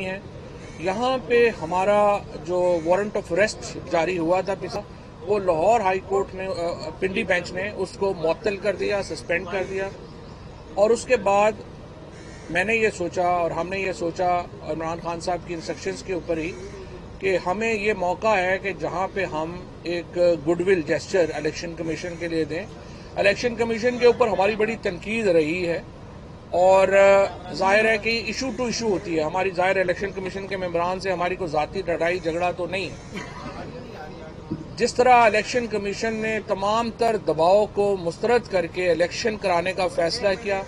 ہے یہاں پہ ہمارا جو وارنٹ آف اریسٹ جاری ہوا تھا پچھلا وہ لاہور ہائی کورٹ نے پنڈی بینچ نے اس کو معطل کر دیا، سسپینڈ کر دیا. اور اس کے بعد میں نے یہ سوچا اور ہم نے یہ سوچا عمران خان صاحب کی انسٹرکشنز کے اوپر ہی کہ ہمیں یہ موقع ہے کہ جہاں پہ ہم ایک good will gesture election commission کے لیے دیں. الیکشن کمیشن کے اوپر ہماری بڑی تنقید رہی ہے اور ظاہر ہے کہ ایشو ٹو ایشو ہوتی ہے ہماری. ظاہر الیکشن کمیشن کے ممبران سے ہماری کوئی ذاتی لڑائی جھگڑا تو نہیں ہے. جس طرح الیکشن کمیشن نے تمام تر دباؤ کو مسترد کر کے الیکشن کرانے کا فیصلہ کیا،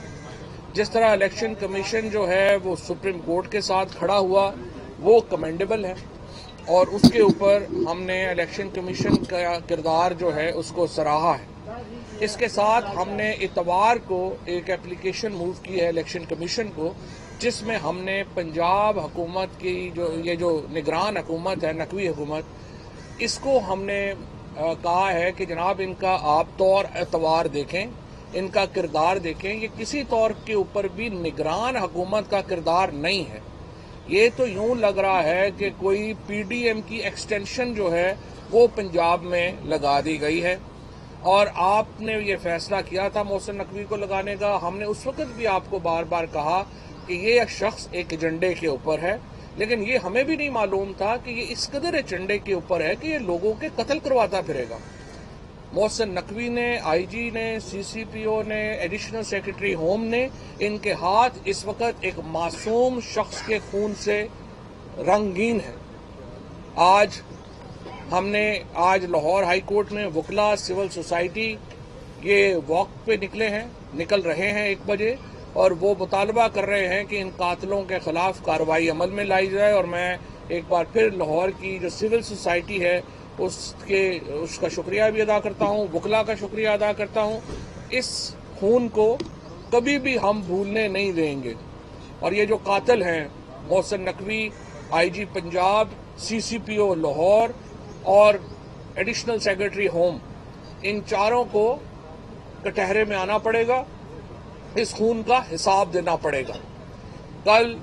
جس طرح الیکشن کمیشن جو ہے وہ سپریم کورٹ کے ساتھ کھڑا ہوا، وہ کمینڈیبل ہے اور اس کے اوپر ہم نے الیکشن کمیشن کا کردار جو ہے اس کو سراہا ہے. اس کے ساتھ ہم نے اتوار کو ایک اپلیکیشن موو کی ہے الیکشن کمیشن کو، جس میں ہم نے پنجاب حکومت کی جو نگران حکومت ہے، نقوی حکومت، اس کو ہم نے کہا ہے کہ جناب ان کا آپ طور اعتبار دیکھیں، ان کا کردار دیکھیں. یہ کسی طور کے اوپر بھی نگران حکومت کا کردار نہیں ہے. یہ تو یوں لگ رہا ہے کہ کوئی پی ڈی ایم کی ایکسٹینشن جو ہے وہ پنجاب میں لگا دی گئی ہے. اور آپ نے یہ فیصلہ کیا تھا محسن نقوی کو لگانے کا. ہم نے اس وقت بھی آپ کو بار بار کہا کہ یہ شخص ایک ایجنڈے کے اوپر ہے، لیکن یہ ہمیں بھی نہیں معلوم تھا کہ یہ اس قدر ایجنڈے کے اوپر ہے کہ یہ لوگوں کے قتل کرواتا پھرے گا. محسن نقوی نے، آئی جی نے، سی سی پی او نے، ایڈیشنل سیکرٹری ہوم نے، ان کے ہاتھ اس وقت ایک معصوم شخص کے خون سے رنگین ہے. ہم نے آج لاہور ہائی کورٹ میں وکلا، سول سوسائٹی یہ واک پہ نکل رہے ہیں 1 بجے، اور وہ مطالبہ کر رہے ہیں کہ ان قاتلوں کے خلاف کارروائی عمل میں لائی جائے. اور میں ایک بار پھر لاہور کی جو سول سوسائٹی ہے اس کا شکریہ بھی ادا کرتا ہوں، وکلا کا شکریہ ادا کرتا ہوں. اس خون کو کبھی بھی ہم بھولنے نہیں دیں گے. اور یہ جو قاتل ہیں محسن نقوی، آئی جی پنجاب، سی سی پی او لاہور اور ایڈیشنل سیکرٹری ہوم، ان چاروں کو کٹہرے میں آنا پڑے گا، اس خون کا حساب دینا پڑے گا. کل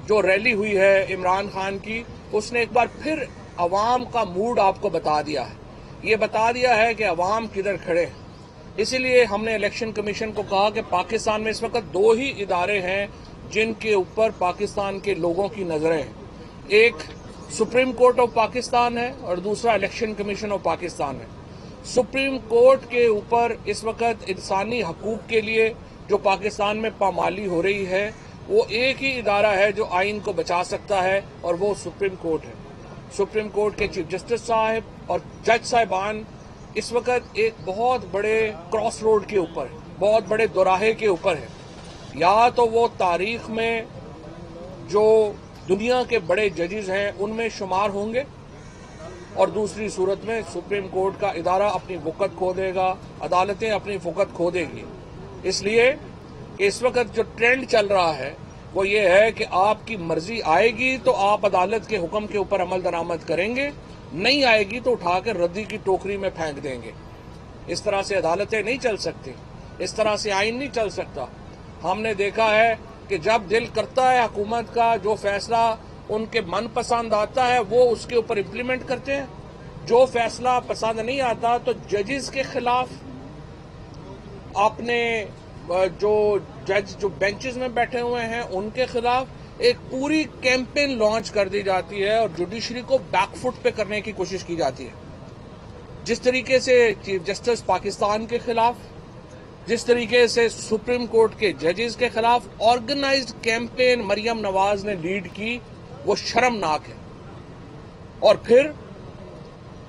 جو ریلی ہوئی ہے عمران خان کی، اس نے ایک بار پھر عوام کا موڈ آپ کو بتا دیا ہے. یہ بتا دیا ہے کہ عوام کدھر کھڑے ہیں. اسی لیے ہم نے الیکشن کمیشن کو کہا کہ پاکستان میں اس وقت 2 ہی ادارے ہیں جن کے اوپر پاکستان کے لوگوں کی نظریں ہیں. ایک سپریم کورٹ آف پاکستان ہے اور دوسرا الیکشن کمیشن آف پاکستان ہے. سپریم کورٹ کے اوپر اس وقت انسانی حقوق کے لیے جو پاکستان میں پامالی ہو رہی ہے، وہ ایک ہی ادارہ ہے جو آئین کو بچا سکتا ہے اور وہ سپریم کورٹ ہے. سپریم کورٹ کے چیف جسٹس صاحب اور جج صاحبان اس وقت ایک بہت بڑے کراس روڈ کے اوپر، بہت بڑے دوراہے کے اوپر ہے. یا تو وہ تاریخ میں جو دنیا کے بڑے ججز ہیں ان میں شمار ہوں گے، اور دوسری صورت میں سپریم کورٹ کا ادارہ اپنی وقت کھو دے گا، عدالتیں اپنی وقت کھو دے گی. اس لیے کہ اس وقت جو ٹرینڈ چل رہا ہے وہ یہ ہے کہ آپ کی مرضی آئے گی تو آپ عدالت کے حکم کے اوپر عمل درآمد کریں گے، نہیں آئے گی تو اٹھا کے ردی کی ٹوکری میں پھینک دیں گے. اس طرح سے عدالتیں نہیں چل سکتی، اس طرح سے آئین نہیں چل سکتا. ہم نے دیکھا ہے کہ جب دل کرتا ہے حکومت کا جو فیصلہ ان کے من پسند آتا ہے وہ اس کے اوپر امپلیمنٹ کرتے ہیں. جو فیصلہ پسند نہیں آتا تو ججز کے خلاف، اپنے جو جج جو بینچز میں بیٹھے ہوئے ہیں ان کے خلاف ایک پوری کیمپین لانچ کر دی جاتی ہے اور جوڈیشری کو بیک فٹ پہ کرنے کی کوشش کی جاتی ہے. جس طریقے سے چیف جسٹس پاکستان کے خلاف، جس طریقے سے سپریم کورٹ کے ججز کے خلاف آرگنائزڈ کیمپین مریم نواز نے لیڈ کی، وہ شرمناک ہے. اور پھر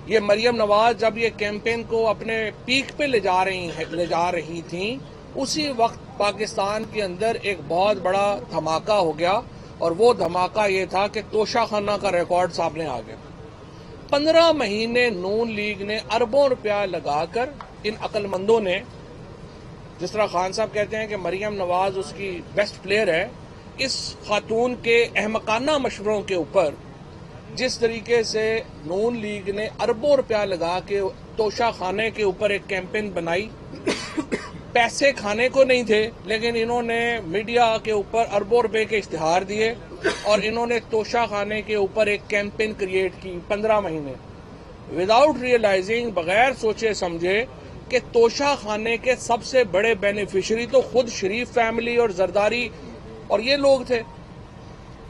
یہ مریم نواز جب یہ کیمپین کو اپنے پیک پہ لے جا رہی تھیں، اسی وقت پاکستان کے اندر ایک بہت بڑا دھماکہ ہو گیا، اور وہ دھماکہ یہ تھا کہ توشہ خانہ کا ریکارڈ سامنے آ گیا. 15 مہینے نون لیگ نے اربوں روپیہ لگا کر ان عقل مندوں نے، جس طرح خان صاحب کہتے ہیں کہ مریم نواز اس کی بیسٹ پلیئر ہے، اس خاتون کے احمقانہ مشوروں کے اوپر جس طریقے سے نون لیگ نے اربوں روپیہ لگا کے توشہ خانے کے اوپر ایک کیمپین بنائی. پیسے کھانے کو نہیں تھے لیکن انہوں نے میڈیا کے اوپر اربوں روپے کے اشتہار دیے. اور انہوں نے توشہ خانے کے اوپر ایک کیمپین کریٹ کی 15 مہینے وداؤٹ ریئلائزنگ، بغیر سوچے سمجھے کہ توشہ خانے کے سب سے بڑے بینیفیشری تو خود شریف فیملی اور زرداری اور یہ لوگ تھے.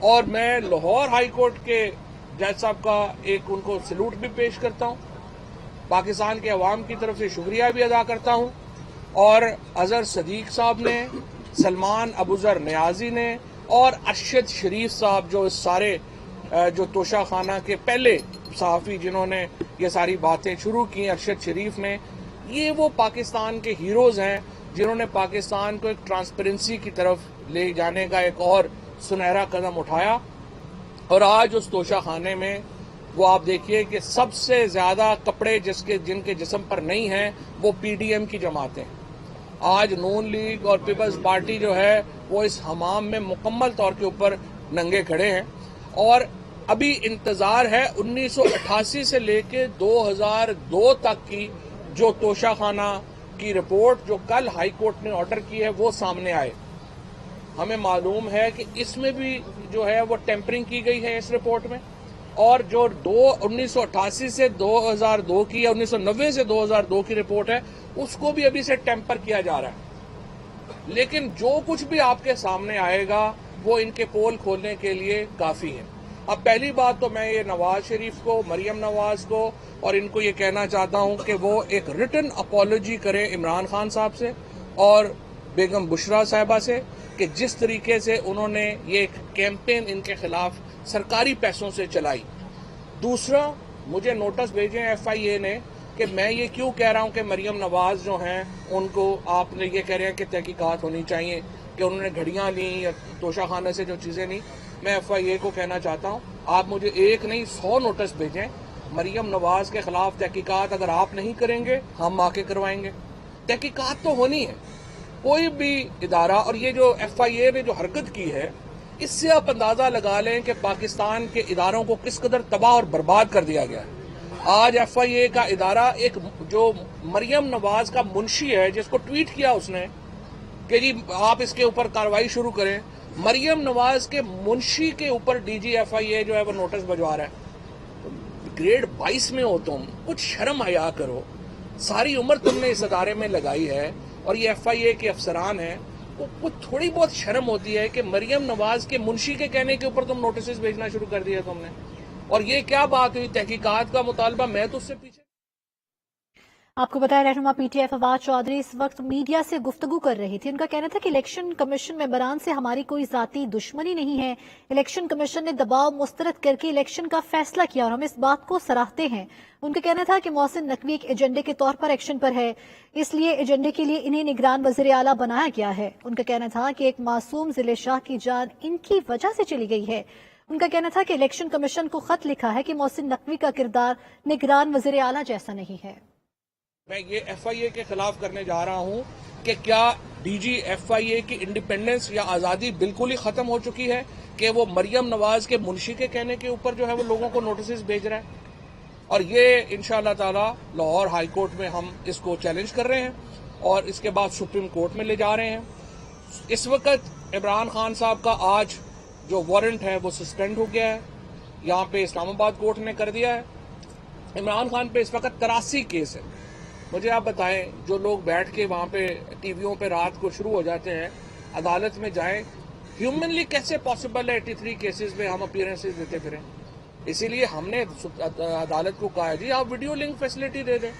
اور میں لاہور ہائی کورٹ کے جج صاحب کا ایک ان کو سلوٹ بھی پیش کرتا ہوں، پاکستان کے عوام کی طرف سے شکریہ بھی ادا کرتا ہوں. اور اظہر صدیق صاحب نے، سلمان ابوذر نیازی نے اور ارشد شریف صاحب، جو اس سارے جو توشہ خانہ کے پہلے صحافی جنہوں نے یہ ساری باتیں شروع کی، ارشد شریف نے، یہ وہ پاکستان کے ہیروز ہیں جنہوں نے پاکستان کو ایک ٹرانسپیرنسی کی طرف لے جانے کا ایک اور سنہرا قدم اٹھایا. اور آج اس توشہ خانے میں وہ آپ دیکھیے کہ سب سے زیادہ کپڑے جن کے جسم پر نہیں ہیں وہ پی ڈی ایم کی جماعتیں. آج نون لیگ اور پیپلز پارٹی جو ہے وہ اس حمام میں مکمل طور کے اوپر ننگے کھڑے ہیں. اور ابھی انتظار ہے 1988 سے لے کے 2002 تک کی جو توشہ خانہ کی رپورٹ جو کل ہائی کورٹ نے آرڈر کی ہے وہ سامنے آئے. ہمیں معلوم ہے کہ اس میں بھی جو ہے وہ ٹیمپرنگ کی گئی ہے اس رپورٹ میں، اور جو 1988 سے 2002 کی یا 1990 سے 2002 کی رپورٹ ہے اس کو بھی ابھی سے ٹیمپر کیا جا رہا ہے. لیکن جو کچھ بھی آپ کے سامنے آئے گا وہ ان کے پول کھولنے کے لیے کافی ہے. اب پہلی بات تو میں یہ نواز شریف کو، مریم نواز کو اور ان کو یہ کہنا چاہتا ہوں کہ وہ ایک ریٹن اپالوجی کریں عمران خان صاحب سے اور بیگم بشرا صاحبہ سے کہ جس طریقے سے انہوں نے یہ کیمپین ان کے خلاف سرکاری پیسوں سے چلائی. دوسرا، مجھے نوٹس بھیجے ایف آئی اے نے کہ میں یہ کیوں کہہ رہا ہوں کہ مریم نواز جو ہیں ان کو آپ نے یہ کہہ رہے ہیں کہ تحقیقات ہونی چاہیے کہ انہوں نے گھڑیاں لیں یا توشہ خانے سے جو چیزیں لیں. میں ایف آئی اے کو کہنا چاہتا ہوں آپ مجھے ایک نہیں 100 نوٹس بھیجیں. مریم نواز کے خلاف تحقیقات اگر آپ نہیں کریں گے ہم آ کے کروائیں گے. تحقیقات تو ہونی ہے. کوئی بھی ادارہ، اور یہ جو ایف آئی اے نے جو حرکت کی ہے اس سے آپ اندازہ لگا لیں کہ پاکستان کے اداروں کو کس قدر تباہ اور برباد کر دیا گیا ہے. آج ایف آئی اے کا ادارہ ایک جو مریم نواز کا منشی ہے جس کو ٹویٹ کیا اس نے کہ جی آپ اس کے اوپر کارروائی شروع کریں، مریم نواز کے منشی کے اوپر ڈی جی ایف آئی اے جو ہے وہ نوٹس بھجوا رہا ہے. گریڈ 22 میں ہو تم، کچھ شرم حیا کرو. ساری عمر تم نے اس ادارے میں لگائی ہے اور یہ ایف آئی اے کے افسران ہیں، کچھ تھوڑی بہت شرم ہوتی ہے کہ مریم نواز کے منشی کے کہنے کے اوپر تم نوٹسز بھیجنا شروع کر دیا تم نے. اور یہ کیا بات ہوئی تحقیقات کا مطالبہ؟ میں تو اس سے پیچھے. آپ کو بتایا رہنما P T I Fawad Chaudhry اس وقت میڈیا سے گفتگو کر رہی تھی. ان کا کہنا تھا کہ الیکشن کمیشن ممبران سے ہماری کوئی ذاتی دشمنی نہیں ہے. الیکشن کمیشن نے دباؤ مسترد کر کے الیکشن کا فیصلہ کیا اور ہم اس بات کو سراہتے ہیں. ان کا کہنا تھا کہ محسن نقوی ایک ایجنڈے کے طور پر ایکشن پر ہے، اس لیے ایجنڈے کے لیے انہیں نگران وزیر اعلیٰ بنایا گیا ہے. ان کا کہنا تھا کہ ایک معصوم ضلع شاہ کی جان ان کی وجہ سے چلی گئی ہے. ان کا کہنا تھا کہ الیکشن کمیشن کو خط لکھا ہے کہ محسن نقوی کا کردار نگران وزیر اعلیٰ جیسا نہیں ہے. میں یہ ایف آئی اے کے خلاف کرنے جا رہا ہوں کہ کیا ڈی جی ایف آئی اے کی انڈیپینڈنس یا آزادی بالکل ہی ختم ہو چکی ہے کہ وہ مریم نواز کے منشی کے کہنے کے اوپر جو ہے وہ لوگوں کو نوٹسز بھیج رہا ہے. اور یہ انشاءاللہ تعالی لاہور ہائی کورٹ میں ہم اس کو چیلنج کر رہے ہیں اور اس کے بعد سپریم کورٹ میں لے جا رہے ہیں. اس وقت عمران خان صاحب کا آج جو وارنٹ ہے وہ سسپینڈ ہو گیا ہے، یہاں پہ اسلام آباد کورٹ نے کر دیا ہے. عمران خان پہ اس وقت 83 کیس ہے. مجھے آپ بتائیں، جو لوگ بیٹھ کے وہاں پہ ٹی ویوں پہ رات کو شروع ہو جاتے ہیں عدالت میں جائیں، ہیومنلی کیسے پاسبل ہے 83 کیسز میں ہم اپیرنسز دیتے پھریں؟ اسی لیے ہم نے عدالت کو کہا ہے جی آپ ویڈیو لنک فیسلٹی دے دیں،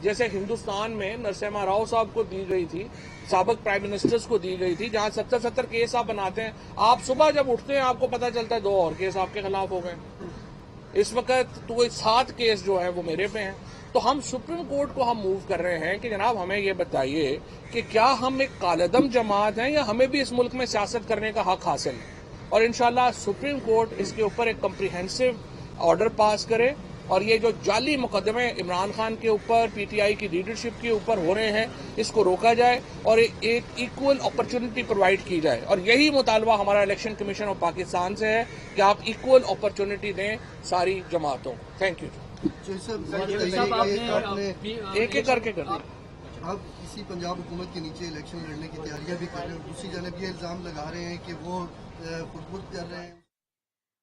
جیسے ہندوستان میں نرسمہا راؤ صاحب کو دی گئی تھی، سابق پرائم منسٹرز کو دی گئی تھی، جہاں 70 کیس آپ بناتے ہیں. آپ صبح جب اٹھتے ہیں آپ کو پتا چلتا ہے 2 اور کیس آپ کے خلاف ہو گئے. اس وقت تو 7 کیس جو ہیں وہ میرے پہ ہیں. تو ہم سپریم کورٹ کو ہم موو کر رہے ہیں کہ جناب ہمیں یہ بتائیے کہ کیا ہم ایک کالعدم جماعت ہیں یا ہمیں بھی اس ملک میں سیاست کرنے کا حق حاصل ہے. اور انشاءاللہ سپریم کورٹ اس کے اوپر ایک کمپریہنسو آرڈر پاس کرے اور یہ جو جعلی مقدمے عمران خان کے اوپر، پی ٹی آئی کی لیڈرشپ کے اوپر ہو رہے ہیں، اس کو روکا جائے اور ایک ایکول اپرچونٹی پرووائڈ کی جائے. اور یہی مطالبہ ہمارا الیکشن کمیشن آف پاکستان سے ہے کہ آپ ایکول اپرچونٹی دیں ساری جماعتوں کو. Thank you. ایک ایک کر کے کر دیں. آپ اسی پنجاب حکومت کے نیچے الیکشن لڑنے کی تیاریاں بھی کر رہے ہیں اور دوسری جانب یہ الزام لگا رہے ہیں کہ وہ خود کر رہے ہیں.